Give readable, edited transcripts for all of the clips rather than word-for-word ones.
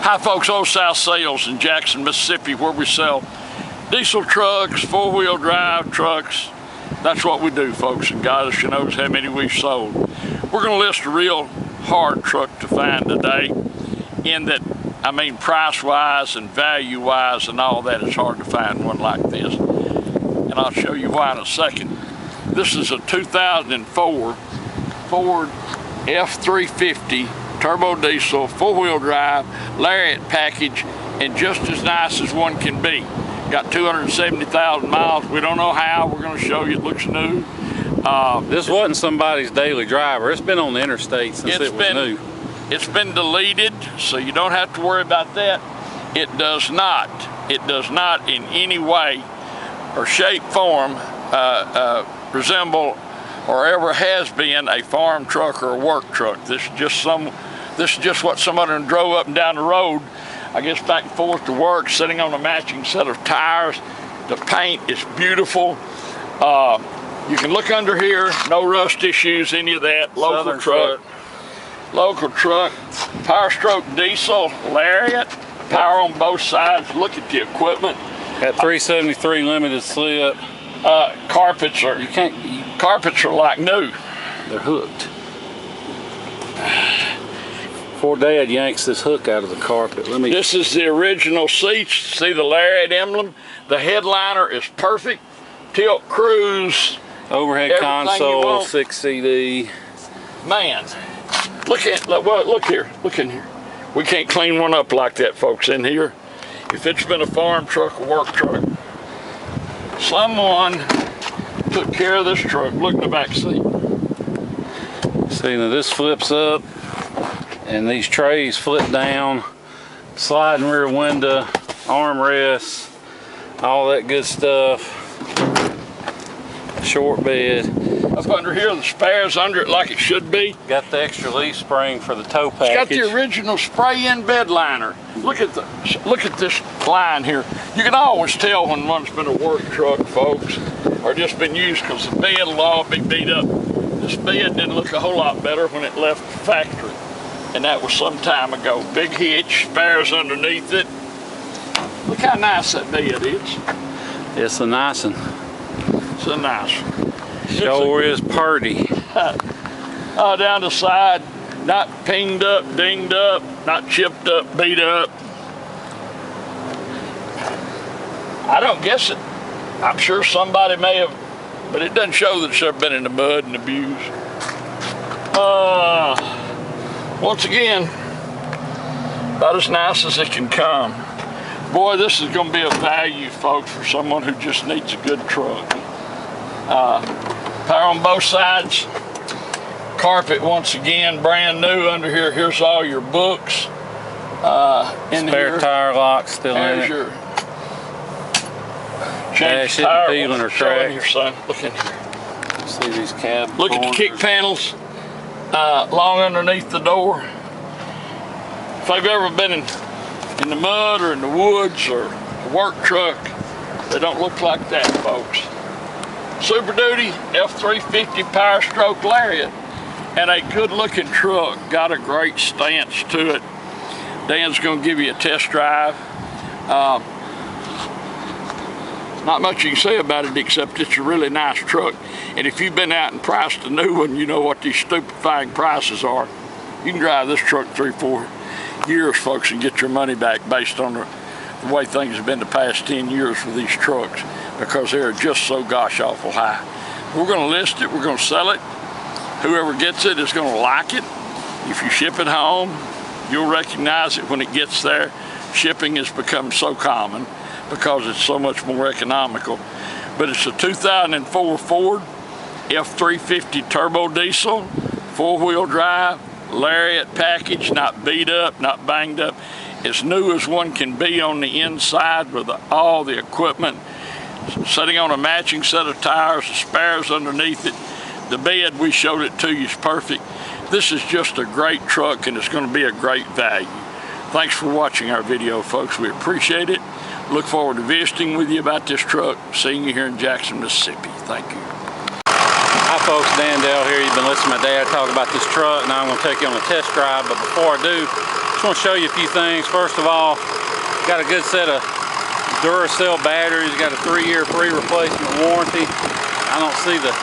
Hi folks, Old South Sales in Jackson, Mississippi, where we sell diesel trucks, four-wheel drive trucks. That's what we do, folks, and God knows how many we've sold. We're going to list a real hard truck to find today, in that, I mean, price-wise and value-wise and all that, it's hard to find one like this. And I'll show you why in a second. This is a 2004 Ford F350 turbo diesel, four-wheel drive, Lariat package, and just as nice as one can be. Got 270,000 miles. We don't know how. We're going to show you. It looks new. This wasn't somebody's daily driver. It's been on the interstate since it was new. It's been deleted, so you don't have to worry about that. It does not in any way or shape, form resemble or ever has been a farm truck or a work truck. This is just what somebody drove up and down the road, I guess back and forth to work, sitting on a matching set of tires. The paint is beautiful. You can look under here, no rust issues, any of that. Local truck, power stroke diesel, Lariat, power on both sides. Look at the equipment. Got 373 limited slip. Carpets are like new. They're hooked. Before Dad yanks this hook out of the carpet, This is the original seats. See the Lariat emblem? The headliner is perfect. Tilt cruise. Overhead console, 6 CD. Man, look here. Look in here. We can't clean one up like that, folks, in here. If it's been a farm truck or work truck, someone took care of this truck. Look in the back seat. See, now this flips up, and these trays flip down, sliding rear window, armrests, all that good stuff. Short bed. Up under here, the spares under it like it should be. Got the extra leaf spring for the tow package. It's got the original spray-in bed liner. Look at this line here. You can always tell when one's been a work truck, folks, or just been used, because the bed will all be beat up. This bed didn't look a whole lot better when it left the factory, and that was some time ago. Big hitch, spares underneath it. Look how nice that bed is. It's a nice one. It's a nice one. Sure is purty. Down the side, not pinged up, dinged up, not chipped up, beat up. I don't guess it. I'm sure somebody may have, but it doesn't show that it's ever been in the mud and abused. Once again, about as nice as it can come. Boy, this is going to be a value, folks, for someone who just needs a good truck. Power on both sides. Carpet, once again, brand new under here. Here's all your books. Spare tire lock still in it. Your change tire. Peeling or cracked. Here, son. Look in here. See these cab Look corners. at the kick panels, long underneath the door. If they've ever been in the mud or in the woods or a work truck, they don't look like that, folks. Super Duty F350 Power Stroke Lariat, and a good looking truck. Got a great stance to it. Dan's going to give you a test drive. Not much you can say about it except it's a really nice truck. And if you've been out and priced a new one, you know what these stupefying prices are. You can drive this truck 3-4 years, folks, and get your money back based on the way things have been the past 10 years with these trucks, because they're just so gosh awful high. We're going to list it, we're going to sell it. Whoever gets it is going to like it. If you ship it home, you'll recognize it when it gets there. Shipping has become so common because it's so much more economical. But it's a 2004 Ford F350 turbo diesel, four-wheel drive, Lariat package, not beat up, not banged up. As new as one can be on the inside with all the equipment. Sitting on a matching set of tires, the spares underneath it. The bed, we showed it to you, is perfect. This is just a great truck, and it's going to be a great value. Thanks for watching our video, folks. We appreciate it. Look forward to visiting with you about this truck. Seeing you here in Jackson, Mississippi. Thank you. Hi folks, Dan Dale here. You've been listening to my dad talk about this truck. Now I'm going to take you on a test drive, but before I do, just want to show you a few things. First of all, got a good set of Duracell batteries. Got a 3-year free replacement warranty. I don't see the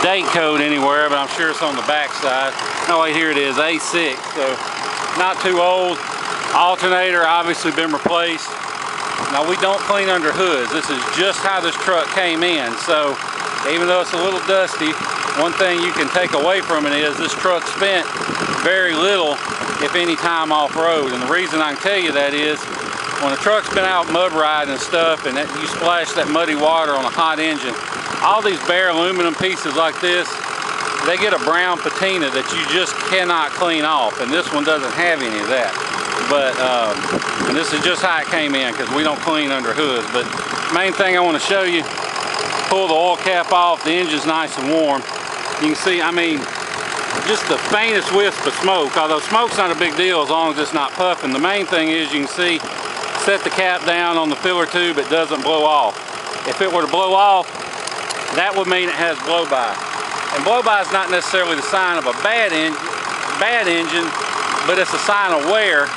date code anywhere, but I'm sure it's on the back side. No, wait, here it is, A6, so not too old. Alternator obviously been replaced. Now, we don't clean under hoods. This is just how this truck came in. So even though it's a little dusty, one thing you can take away from it is this truck spent very little, if any, time off-road. And the reason I can tell you that is when a truck's been out mud riding and stuff, and you splash that muddy water on a hot engine, all these bare aluminum pieces like this, they get a brown patina that you just cannot clean off. And this one doesn't have any of that. But and this is just how it came in, because we don't clean under hoods. But main thing I want to show you, pull the oil cap off, the engine's nice and warm. You can see, I mean, just the faintest wisp of smoke, although smoke's not a big deal as long as it's not puffing. The main thing is, you can see, set the cap down on the filler tube, it doesn't blow off. If it were to blow off, that would mean it has blow-by. And blow-by is not necessarily the sign of a bad engine, but it's a sign of wear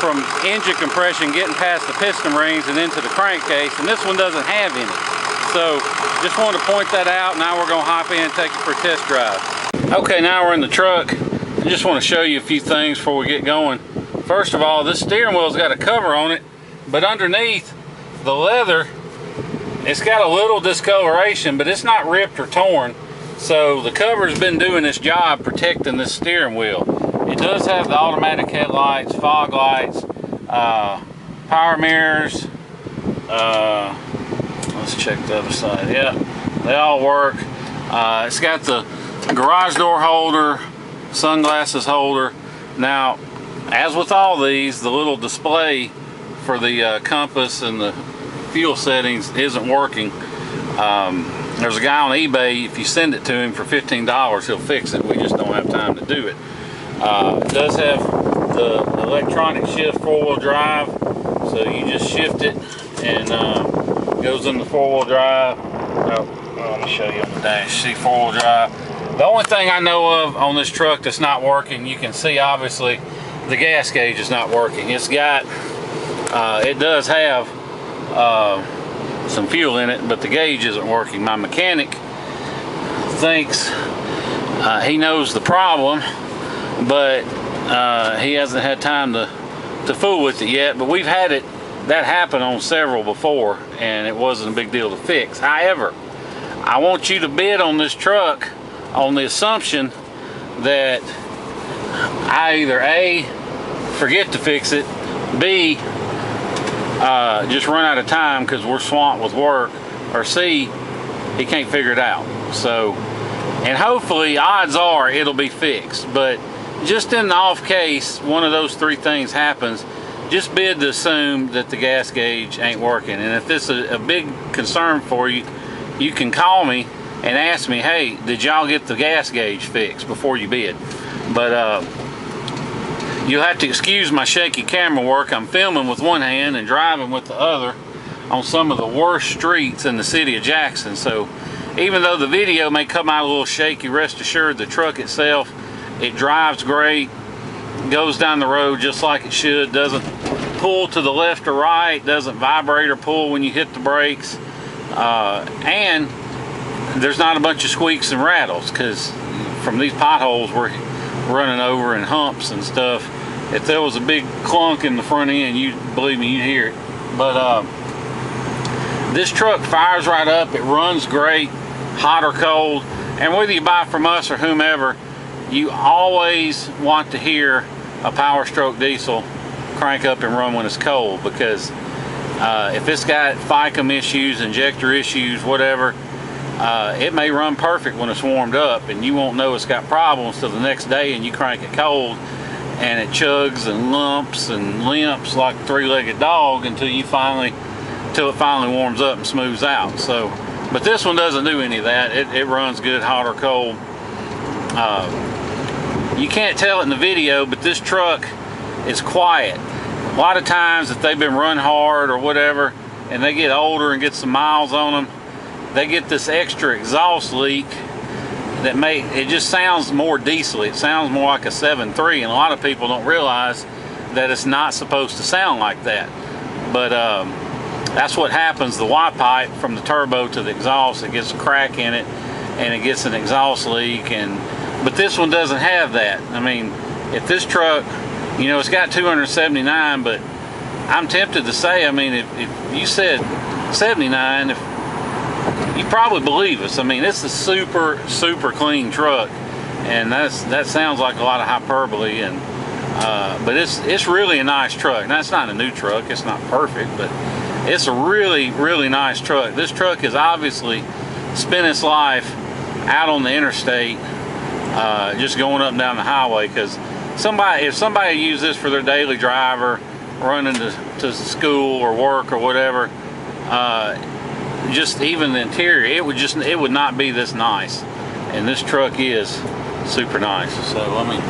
from engine compression getting past the piston rings and into the crankcase, and this one doesn't have any. So just wanted to point that out. Now we're going to hop in and take it for a test drive. Okay, now we're in the truck. I just want to show you a few things before we get going. First of all, this steering wheel's got a cover on it, but underneath the leather, it's got a little discoloration, but it's not ripped or torn. So the cover's been doing its job protecting this steering wheel. It does have the automatic headlights, fog lights, power mirrors. Let's check the other side. Yeah, they all work. It's got the garage door holder, sunglasses holder. Now, as with all these, the little display for the compass and the fuel settings isn't working. There's a guy on eBay, if you send it to him for $15, he'll fix it. We just don't have time to do it. It does have the electronic shift 4-wheel drive, so you just shift it and it goes into 4-wheel drive. Let me show you on the dash. See, 4-wheel drive. The only thing I know of on this truck that's not working, you can see obviously the gas gauge is not working. It's got, it does have some fuel in it, but the gauge isn't working. My mechanic thinks he knows the problem, but he hasn't had time to fool with it yet. But we've had that happen on several before, and it wasn't a big deal to fix. However, I want you to bid on this truck on the assumption that I either A, forget to fix it, B, just run out of time because we're swamped with work, or C, he can't figure it out. So, and hopefully, odds are it'll be fixed. But just in the off case one of those three things happens, just bid to assume that the gas gauge ain't working. And if this is a big concern for you, you can call me and ask me, hey, did y'all get the gas gauge fixed before you bid? But you'll have to excuse my shaky camera work. I'm filming with one hand and driving with the other on some of the worst streets in the city of Jackson. So even though the video may come out a little shaky, rest assured the truck itself, it drives great, goes down the road just like it should, doesn't pull to the left or right, doesn't vibrate or pull when you hit the brakes, and there's not a bunch of squeaks and rattles, because from these potholes we're running over and humps and stuff, if there was a big clunk in the front end, you believe me, you'd hear it. But this truck fires right up, it runs great, hot or cold, and whether you buy from us or whomever, you always want to hear a Power Stroke diesel crank up and run when it's cold, because if it's got FICM issues, injector issues, whatever, it may run perfect when it's warmed up, and you won't know it's got problems till the next day and you crank it cold and it chugs and lumps and limps like a three-legged dog until it finally warms up and smooths out. So, but this one doesn't do any of that. It runs good hot or cold. You can't tell it in the video, but this truck is quiet. A lot of times if they've been run hard or whatever and they get older and get some miles on them, they get this extra exhaust leak that make it just sounds more diesel. It sounds more like a 7.3, and a lot of people don't realize that it's not supposed to sound like that. But that's what happens. The Y pipe from the turbo to the exhaust, it gets a crack in it, and it gets an exhaust leak. But this one doesn't have that. I mean, if this truck, you know, it's got 279, but I'm tempted to say, I mean, if you said 79, you probably believe us. I mean, it's a super clean truck, and that sounds like a lot of hyperbole, and but it's really a nice truck. Now, it's not a new truck, it's not perfect, but it's a really nice truck. This truck has obviously spent its life out on the interstate, just going up and down the highway, because if somebody used this for their daily driver, running to school or work or whatever, just even the interior, it would not be this nice. And this truck is super nice. So let me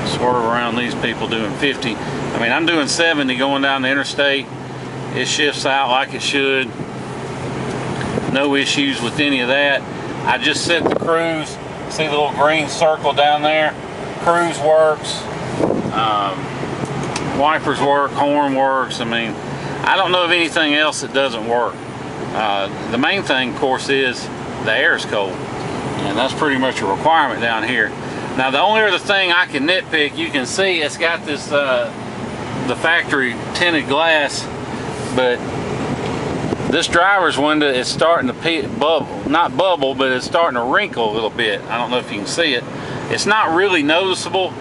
swerve around these people doing 50. I mean, I'm doing 70 going down the interstate. It shifts out like it should. No issues with any of that. I just set the cruise. See the little green circle down there? Cruise works. Wipers work, horn works. I mean, I don't know of anything else that doesn't work. The main thing, of course, is the air is cold, and that's pretty much a requirement down here. Now, the only other thing I can nitpick, you can see it's got this the factory tinted glass, but this driver's window is starting to bubble, not bubble, but it's starting to wrinkle a little bit. I don't know if you can see it. It's not really noticeable,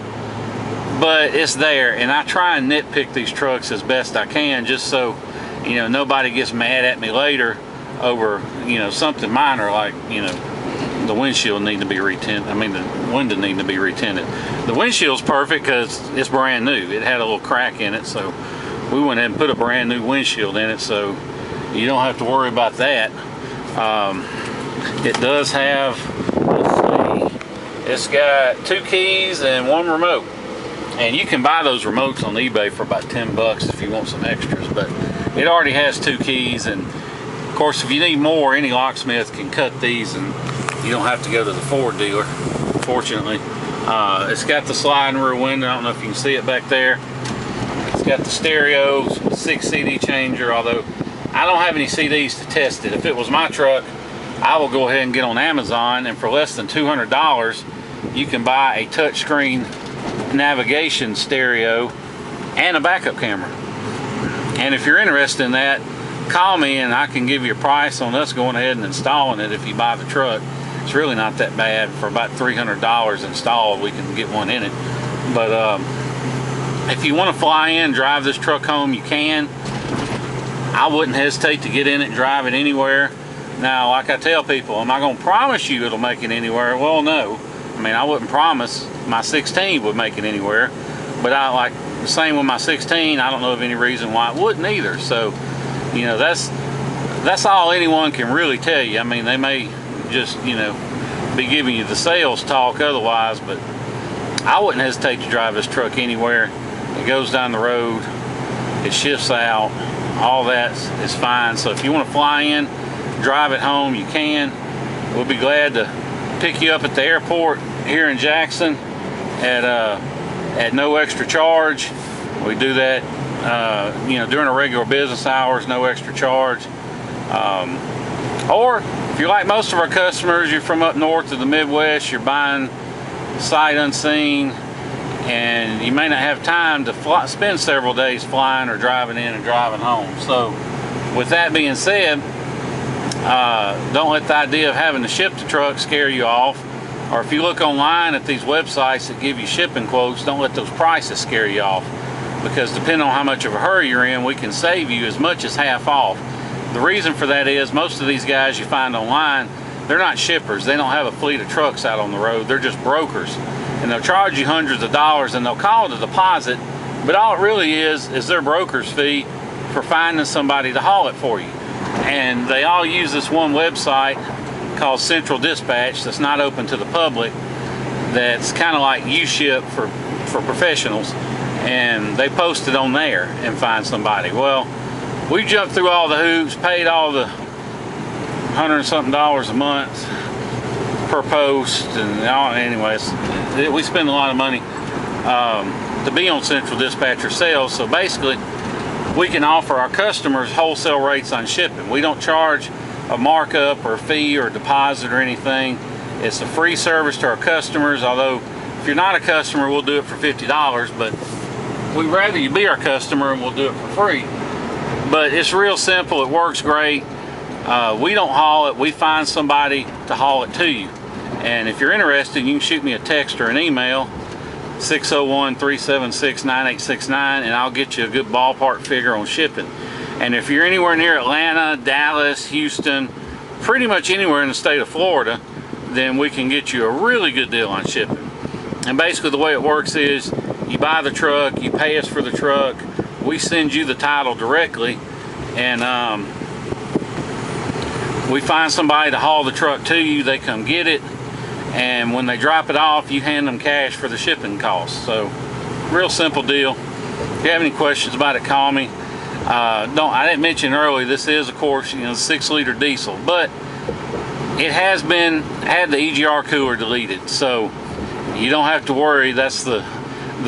but it's there, and I try and nitpick these trucks as best I can, just so, you know, nobody gets mad at me later over, you know, something minor like, you know, the windshield need to be retinted. I mean, the window need to be retinted. The windshield's perfect because it's brand new. It had a little crack in it, so we went ahead and put a brand new windshield in it, so you don't have to worry about that. It does have, let's see, it's got 2 keys and 1 remote. And you can buy those remotes on eBay for about 10 bucks if you want some extras, but it already has 2 keys, and of course if you need more, any locksmith can cut these and you don't have to go to the Ford dealer, fortunately. It's got the sliding rear window. I don't know if you can see it back there. It's got the stereo, 6 CD changer, although I don't have any CDs to test it. If it was my truck, I will go ahead and get on Amazon, and for less than $200 you can buy a touchscreen navigation stereo and a backup camera. And if you're interested in that, call me and I can give you a price on us going ahead and installing it if you buy the truck. It's really not that bad. For about $300 installed, we can get one in it. But if you want to fly in, drive this truck home, you can. I wouldn't hesitate to get in it and drive it anywhere. Now, like I tell people, am I going to promise you it'll make it anywhere? Well, no. I mean, I wouldn't promise my 16 would make it anywhere, but I like the same with my 16. I don't know of any reason why it wouldn't either. So, you know, that's all anyone can really tell you. I mean, they may just, you know, be giving you the sales talk otherwise, but I wouldn't hesitate to drive this truck anywhere. It goes down the road, it shifts out, all that is fine. So if you want to fly in, drive it home, you can. We'll be glad to pick you up at the airport here in Jackson at no extra charge. We do that, you know, during our regular business hours, no extra charge. Or if you're like most of our customers, you're from up north of the Midwest, you're buying sight unseen, and you may not have time to spend several days flying or driving in and driving home. So with that being said, don't let the idea of having to ship the truck scare you off. Or if you look online at these websites that give you shipping quotes, don't let those prices scare you off, because depending on how much of a hurry you're in, we can save you as much as half off. The reason for that is most of these guys you find online, they're not shippers. They don't have a fleet of trucks out on the road. They're just brokers, and they'll charge you hundreds of dollars, and they'll call it a deposit, but all it really is their broker's fee for finding somebody to haul it for you. And they all use this one website called Central Dispatch that's not open to the public, that's kind of like UShip for professionals, and they post it on there and find somebody. Well, we jumped through all the hoops, paid all the $100 and something a month, per post, and anyways, we spend a lot of money to be on Central Dispatcher Sales. So basically, we can offer our customers wholesale rates on shipping. We don't charge a markup or a fee or a deposit or anything. It's a free service to our customers, although if you're not a customer, we'll do it for $50, but we'd rather you be our customer and we'll do it for free. But it's real simple, it works great. We don't haul it, we find somebody to haul it to you. And if you're interested, you can shoot me a text or an email, 601-376-9869, and I'll get you a good ballpark figure on shipping. And if you're anywhere near Atlanta, Dallas, Houston, pretty much anywhere in the state of Florida, then we can get you a really good deal on shipping. And basically the way it works is you buy the truck, you pay us for the truck, we send you the title directly, and we find somebody to haul the truck to you, they come get it, and when they drop it off, you hand them cash for the shipping costs. So, real simple deal. If you have any questions about it, call me. I didn't mention earlier, this is, of course, 6-liter diesel, but it has had the EGR cooler deleted, so you don't have to worry. That's the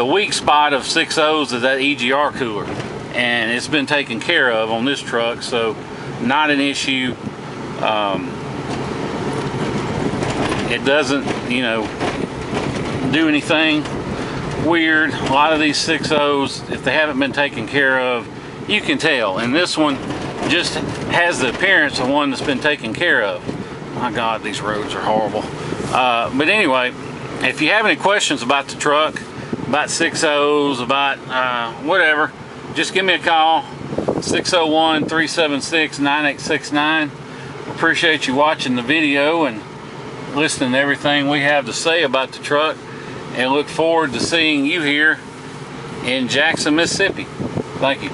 weak spot of 6.0s is that EGR cooler, and it's been taken care of on this truck, so not an issue. It doesn't, do anything weird. A lot of these 6.0s, if they haven't been taken care of, you can tell. And this one just has the appearance of one that's been taken care of. My God, these roads are horrible. But anyway, if you have any questions about the truck, about 6.0s, about whatever, just give me a call, 601-376-9869. Appreciate you watching the video and listening to everything we have to say about the truck, and look forward to seeing you here in Jackson, Mississippi. Thank you.